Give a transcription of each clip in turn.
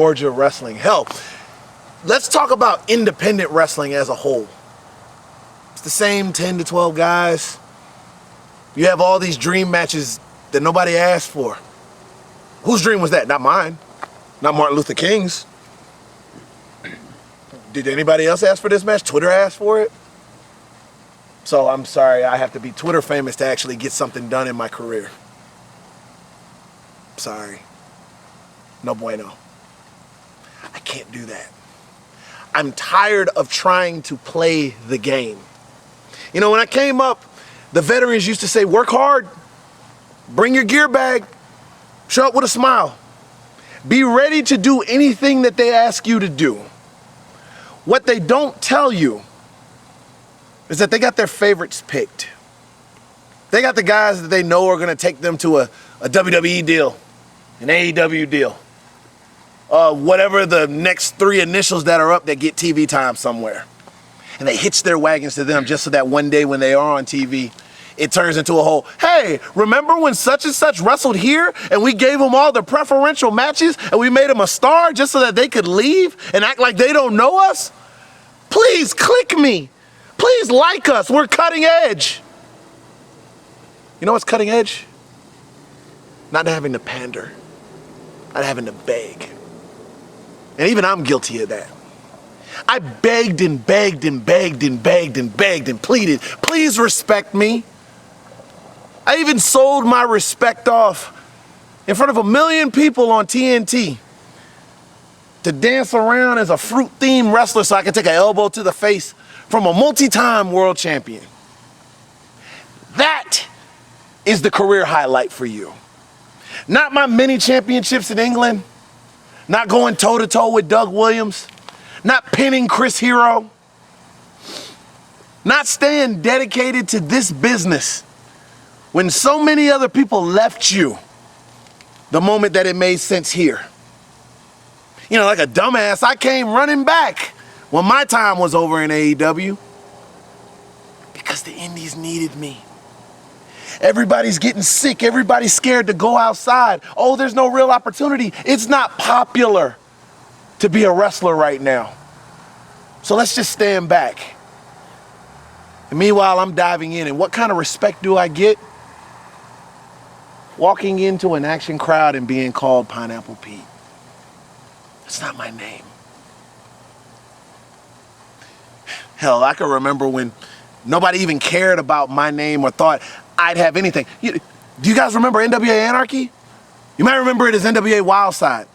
Georgia wrestling. Hell, let's talk about independent wrestling as a whole. It's the same 10 to 12 guys. You have all these dream matches that nobody asked for. Whose dream was that? Not mine. Not Martin Luther King's. Did anybody else ask for this match? Twitter asked for it. So I'm sorry, I have to be Twitter famous to actually get something done in my career. Sorry. No bueno. I can't do that. I'm tired of trying to play the game. You know, when I came up, the veterans used to say, work hard, bring your gear bag, show up with a smile. Be ready to do anything that they ask you to do. What they don't tell you is that they got their favorites picked. They got the guys that they know are gonna take them to a WWE deal, an AEW deal, whatever the next 3 initials that are up that get TV time somewhere. And they hitch their wagons to them just so that one day when they are on TV, it turns into a whole, hey, remember when such and such wrestled here and we gave them all the preferential matches and we made them a star just so that they could leave and act like they don't know us? Please click me. Please like us. We're cutting edge. You know what's cutting edge? Not having to pander. Not having to beg. And even I'm guilty of that. I begged and begged and begged and begged and begged and pleaded, please respect me. I even sold my respect off in front of 1 million people on TNT to dance around as a fruit-themed wrestler so I could take an elbow to the face from a multi-time world champion. That is the career highlight for you. Not my many championships in England, not going toe-to-toe with Doug Williams, not pinning Chris Hero, not staying dedicated to this business when so many other people left you the moment that it made sense here. You know, like a dumbass, I came running back when my time was over in AEW because the indies needed me. Everybody's getting sick. Everybody's scared to go outside. Oh, there's no real opportunity. It's not popular to be a wrestler right now. So let's just stand back. And meanwhile, I'm diving in. And what kind of respect do I get? Walking into an action crowd and being called Pineapple Pete. That's not my name. Hell, I can remember when nobody even cared about my name or thought I'd have anything. Do you guys remember NWA Anarchy? You might remember it as NWA Wildside.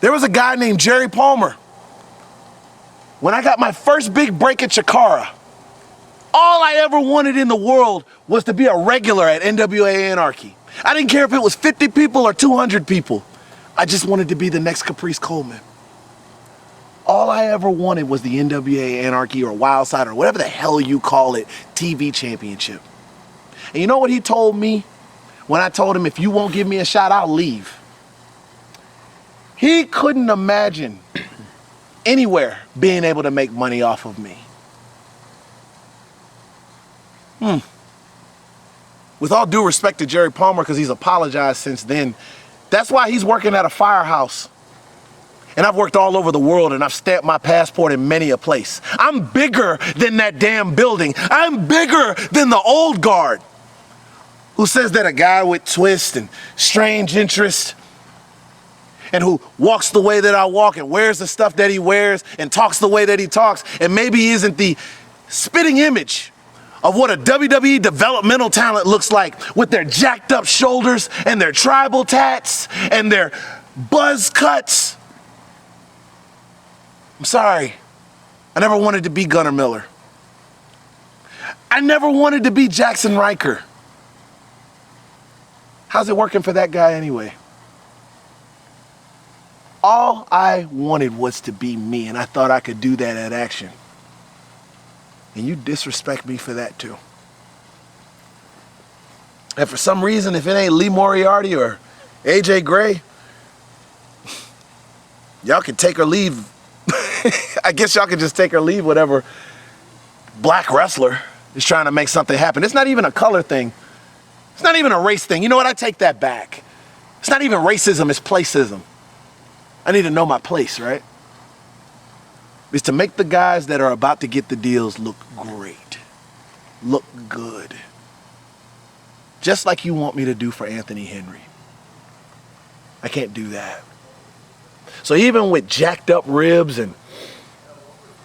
There was a guy named Jerry Palmer. When I got my first big break at Chikara, all I ever wanted in the world was to be a regular at NWA Anarchy. I didn't care if it was 50 people or 200 people. I just wanted to be the next Caprice Coleman. All I ever wanted was the NWA Anarchy or Wildside or whatever the hell you call it, TV championship. And you know what he told me when I told him, if you won't give me a shot, I'll leave? He couldn't imagine anywhere being able to make money off of me. With all due respect to Jerry Palmer, because he's apologized since then, that's why he's working at a firehouse. And I've worked all over the world and I've stamped my passport in many a place. I'm bigger than that damn building. I'm bigger than the old guard who says that a guy with twist and strange interests and who walks the way that I walk and wears the stuff that he wears and talks the way that he talks and maybe isn't the spitting image of what a WWE developmental talent looks like with their jacked up shoulders and their tribal tats and their buzz cuts. I'm sorry. I never wanted to be Gunnar Miller. I never wanted to be Jackson Riker. How's it working for that guy anyway? All I wanted was to be me, and I thought I could do that at Action. And you disrespect me for that too. And for some reason, if it ain't Lee Moriarty or AJ Gray, y'all can take or leave. I guess y'all can just take or leave whatever black wrestler is trying to make something happen. It's not even a color thing. It's not even a race thing. You know what? I take that back. It's not even racism, it's placism. I need to know my place, right? Is to make the guys that are about to get the deals look great, look good. Just like you want me to do for Anthony Henry. I can't do that. So even with jacked up ribs and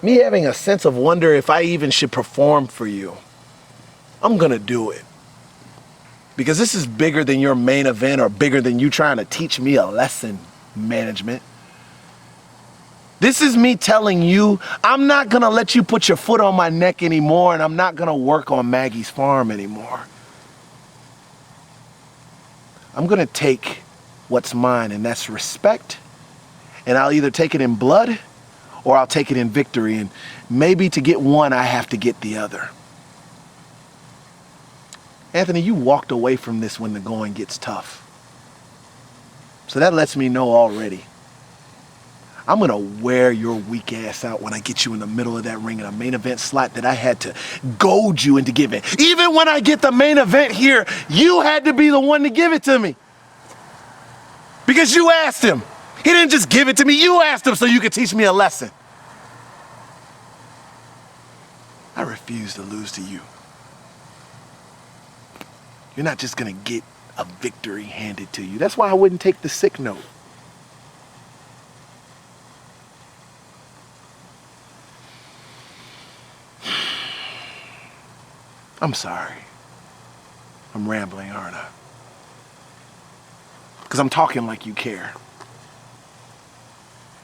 me having a sense of wonder if I even should perform for you, I'm gonna do it. Because this is bigger than your main event or bigger than you trying to teach me a lesson, management. This is me telling you, I'm not gonna let you put your foot on my neck anymore, and I'm not gonna work on Maggie's farm anymore. I'm gonna take what's mine, and that's respect, and I'll either take it in blood or I'll take it in victory, and maybe to get one, I have to get the other. Anthony, you walked away from this when the going gets tough. So that lets me know already. I'm gonna wear your weak ass out when I get you in the middle of that ring in a main event slot that I had to goad you into giving. Even when I get the main event here, you had to be the one to give it to me. Because you asked him. He didn't just give it to me, you asked him so you could teach me a lesson. I refuse to lose to you. You're not just gonna get a victory handed to you. That's why I wouldn't take the sick note. I'm sorry. I'm rambling, aren't I? Because I'm talking like you care.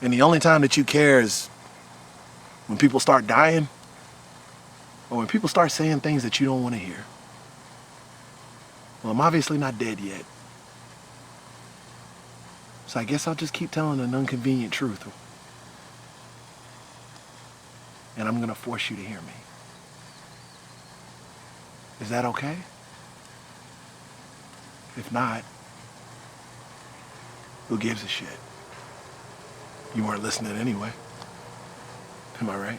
And the only time that you care is when people start dying or when people start saying things that you don't want to hear. Well, I'm obviously not dead yet. So I guess I'll just keep telling an inconvenient truth. And I'm going to force you to hear me. Is that okay? If not, who gives a shit? You weren't listening anyway. Am I right?